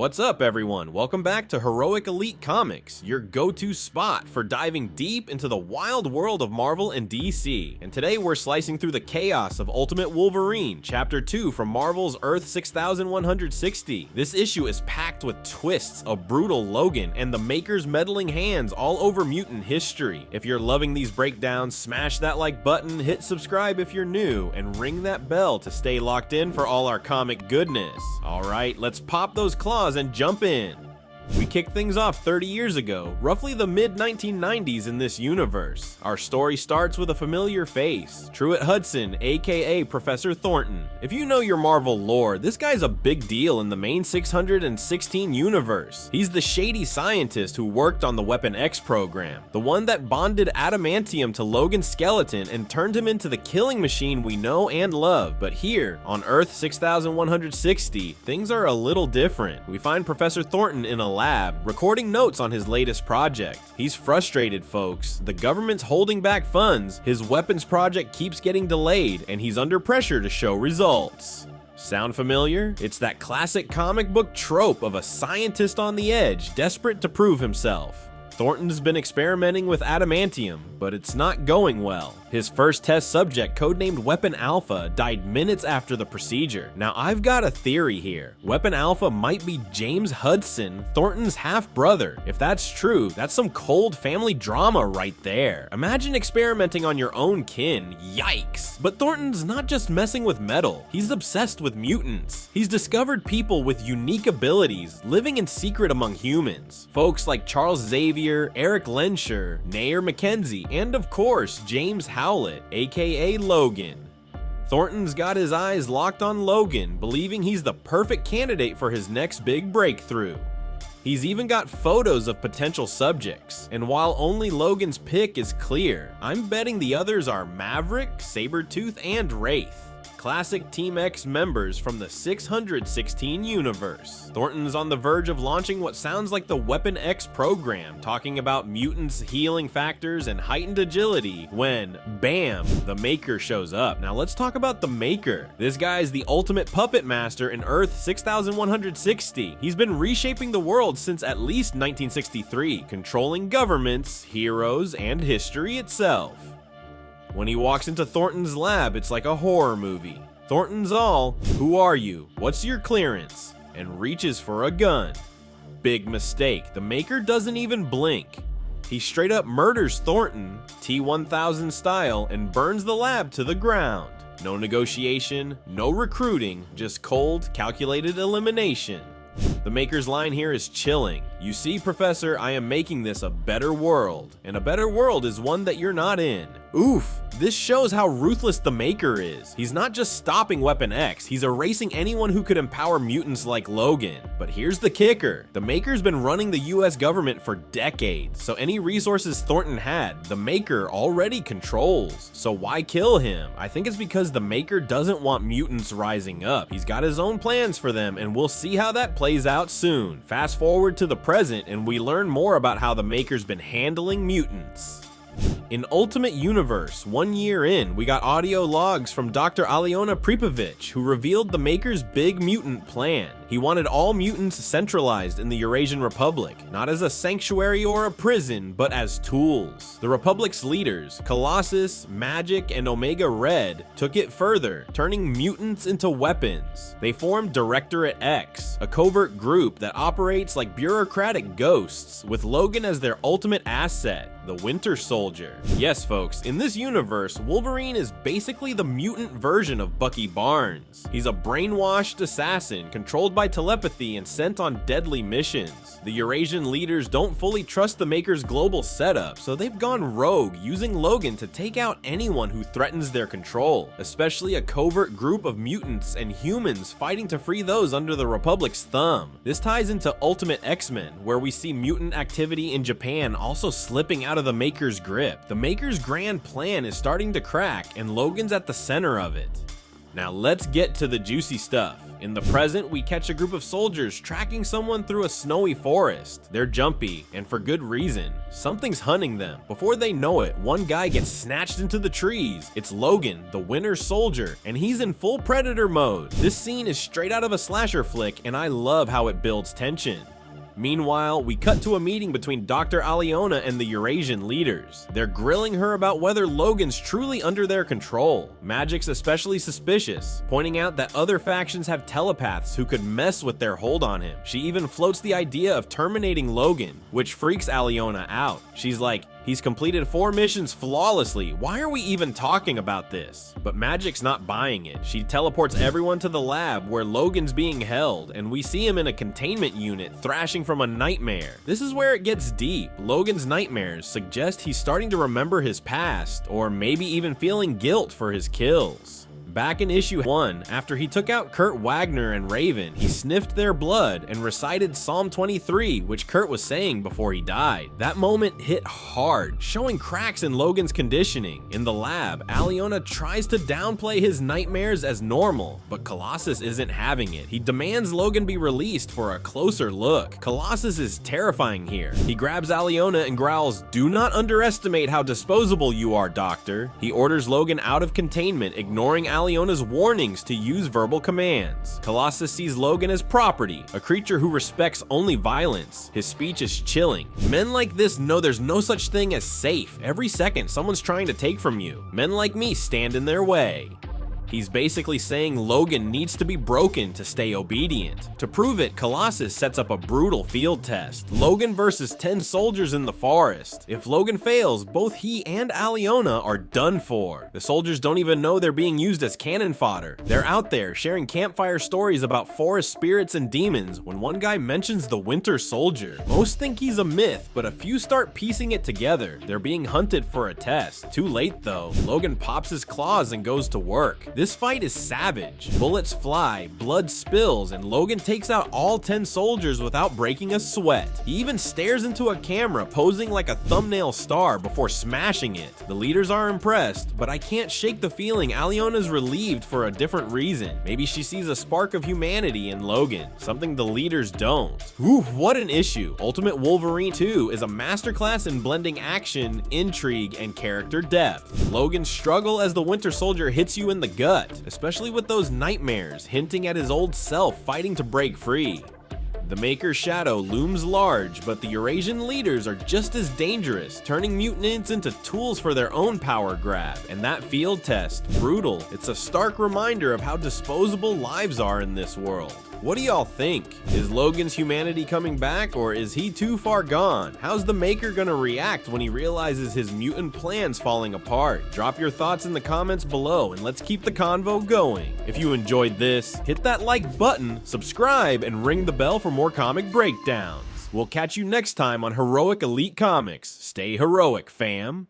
What's up, everyone? Welcome back to Heroic Elite Comics, your go-to spot for diving deep into the wild world of Marvel and DC. And today we're slicing through the chaos of Ultimate Wolverine, Chapter 2 from Marvel's Earth 6160. This issue is packed with twists, a brutal Logan, and the Maker's meddling hands all over mutant history. If you're loving these breakdowns, smash that like button, hit subscribe if you're new, and ring that bell to stay locked in for all our comic goodness. Alright, let's pop those claws and jump in. We kick things off 30 years ago, roughly the mid-1990s in this universe. Our story starts with a familiar face, Truett Hudson, aka Professor Thornton. If you know your Marvel lore, this guy's a big deal in the main 616 universe. He's the shady scientist who worked on the Weapon X program, the one that bonded adamantium to Logan's skeleton and turned him into the killing machine we know and love. But here, on Earth 6160, things are a little different. We find Professor Thornton in a lab, recording notes on his latest project. He's frustrated, folks. The government's holding back funds, his weapons project keeps getting delayed, and he's under pressure to show results. Sound familiar? It's that classic comic book trope of a scientist on the edge, desperate to prove himself. Thornton's been experimenting with adamantium, but it's not going well. His first test subject, codenamed Weapon Alpha, died minutes after the procedure. Now, I've got a theory here. Weapon Alpha might be James Hudson, Thornton's half-brother. If that's true, that's some cold family drama right there. Imagine experimenting on your own kin. Yikes! But Thornton's not just messing with metal. He's obsessed with mutants. He's discovered people with unique abilities, living in secret among humans. Folks like Charles Xavier, Eric Lensher, Nair McKenzie, and of course, James Howlett, aka Logan. Thornton's got his eyes locked on Logan, believing he's the perfect candidate for his next big breakthrough. He's even got photos of potential subjects, and while only Logan's pick is clear, I'm betting the others are Maverick, Sabretooth, and Wraith. Classic Team X members from the 616 universe. Thornton's on the verge of launching what sounds like the Weapon X program, talking about mutants' healing factors and heightened agility, when, bam, the Maker shows up. Now let's talk about the Maker. This guy's the ultimate puppet master in Earth 6160. He's been reshaping the world since at least 1963, controlling governments, heroes, and history itself. When he walks into Thornton's lab, it's like a horror movie. Thornton's all, "Who are you? What's your clearance?" and reaches for a gun. Big mistake, the Maker doesn't even blink. He straight up murders Thornton, T-1000 style, and burns the lab to the ground. No negotiation, no recruiting, just cold, calculated elimination. The Maker's line here is chilling. "You see, Professor, I am making this a better world, and a better world is one that you're not in." Oof, this shows how ruthless the Maker is. He's not just stopping Weapon X, he's erasing anyone who could empower mutants like Logan. But here's the kicker. The Maker's been running the US government for decades, so any resources Thornton had, the Maker already controls. So why kill him? I think it's because the Maker doesn't want mutants rising up. He's got his own plans for them, and we'll see how that plays out soon. Fast forward to the present, and we learn more about how the Maker's been handling mutants. In Ultimate Universe, 1 year in, we got audio logs from Dr. Aliona Pripovich, who revealed the Maker's big mutant plan. He wanted all mutants centralized in the Eurasian Republic, not as a sanctuary or a prison, but as tools. The Republic's leaders, Colossus, Magic, and Omega Red, took it further, turning mutants into weapons. They formed Directorate X, a covert group that operates like bureaucratic ghosts, with Logan as their ultimate asset, the Winter Soldier. Yes, folks, in this universe, Wolverine is basically the mutant version of Bucky Barnes. He's a brainwashed assassin controlled by telepathy and sent on deadly missions. The Eurasian leaders don't fully trust the Maker's global setup, so they've gone rogue, using Logan to take out anyone who threatens their control, especially a covert group of mutants and humans fighting to free those under the Republic's thumb. This ties into Ultimate X-Men, where we see mutant activity in Japan also slipping out of the Maker's grip. The Maker's grand plan is starting to crack, and Logan's at the center of it. Now let's get to the juicy stuff. In the present, we catch a group of soldiers tracking someone through a snowy forest. They're jumpy, and for good reason. Something's hunting them. Before they know it, one guy gets snatched into the trees. It's Logan, the winter soldier, and he's in full predator mode. This scene is straight out of a slasher flick, and I love how it builds tension. Meanwhile, we cut to a meeting between Dr. Aliona and the Eurasian leaders. They're grilling her about whether Logan's truly under their control. Magic's especially suspicious, pointing out that other factions have telepaths who could mess with their hold on him. She even floats the idea of terminating Logan, which freaks Aliona out. She's like, "He's completed 4 missions flawlessly. Why are we even talking about this?" But Magic's not buying it. She teleports everyone to the lab where Logan's being held, and we see him in a containment unit thrashing from a nightmare. This is where it gets deep. Logan's nightmares suggest he's starting to remember his past, or maybe even feeling guilt for his kills. Back in issue 1, after he took out Kurt Wagner and Raven, he sniffed their blood and recited Psalm 23, which Kurt was saying before he died. That moment hit hard, showing cracks in Logan's conditioning. In the lab, Aliona tries to downplay his nightmares as normal, but Colossus isn't having it. He demands Logan be released for a closer look. Colossus is terrifying here. He grabs Aliona and growls, "Do not underestimate how disposable you are, Doctor." He orders Logan out of containment, ignoring Aliona's warnings to use verbal commands. Colossus sees Logan as property, a creature who respects only violence. His speech is chilling. Men like this know there's no such thing as safe. Every second, someone's trying to take from you. Men like me stand in their way. He's basically saying Logan needs to be broken to stay obedient. To prove it, Colossus sets up a brutal field test. Logan versus 10 soldiers in the forest. If Logan fails, both he and Aliona are done for. The soldiers don't even know they're being used as cannon fodder. They're out there sharing campfire stories about forest spirits and demons when one guy mentions the winter soldier. Most think he's a myth, but a few start piecing it together. They're being hunted for a test. Too late though. Logan pops his claws and goes to work. This fight is savage. Bullets fly, blood spills, and Logan takes out all 10 soldiers without breaking a sweat. He even stares into a camera, posing like a thumbnail star before smashing it. The leaders are impressed, but I can't shake the feeling Aliona's relieved for a different reason. Maybe she sees a spark of humanity in Logan, something the leaders don't. Ooh, what an issue. Ultimate Wolverine 2 is a masterclass in blending action, intrigue, and character depth. Logan's struggle as the Winter Soldier hits you in the gut, especially with those nightmares hinting at his old self fighting to break free. The Maker's shadow looms large, but the Eurasian leaders are just as dangerous, turning mutants into tools for their own power grab. And that field test, brutal. It's a stark reminder of how disposable lives are in this world. What do y'all think? Is Logan's humanity coming back, or is he too far gone? How's the Maker gonna react when he realizes his mutant plan's falling apart? Drop your thoughts in the comments below, and let's keep the convo going. If you enjoyed this, hit that like button, subscribe, and ring the bell for more comic breakdowns. We'll catch you next time on Heroic Elite Comics. Stay heroic, fam.